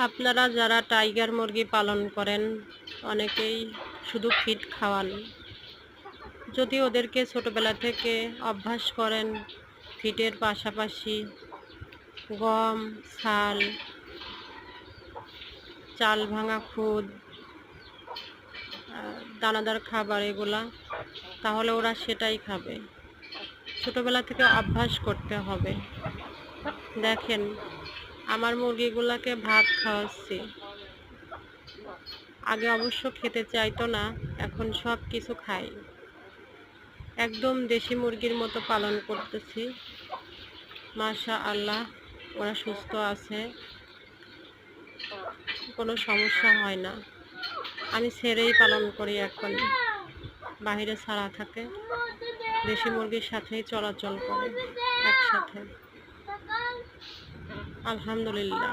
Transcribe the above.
আপনারা যারা টাইগার মুরগি পালন করেন অনেকেই শুধু ফিড খাওয়ান। যদি ওদেরকে ছোটবেলা থেকে অভ্যাস করেন ফিডের পাশাপাশি গম, ছাল, চাল ভাঙা খুদ, দানাদার খাবার এগুলা, তাহলে ওরা সেটাই খাবে। ছোটবেলা থেকে অভ্যাস করতে হবে। দেখেন, আমার মুরগিগুলাকে ভাত খাওয়াচ্ছি। আগে অবশ্য খেতে চাইতো না, এখন সব কিছু খাই। একদম দেশি মুরগির মতো পালন করতেছি। মাশাআল্লাহ, ওরা সুস্থ আছে, কোনো সমস্যা হয় না। আমি ছেড়েই পালন করি এখন, বাহিরে ছাড়া থাকে, দেশি মুরগির সাথেই চলাচল করে একসাথে। আলহামদুলিল্লাহ।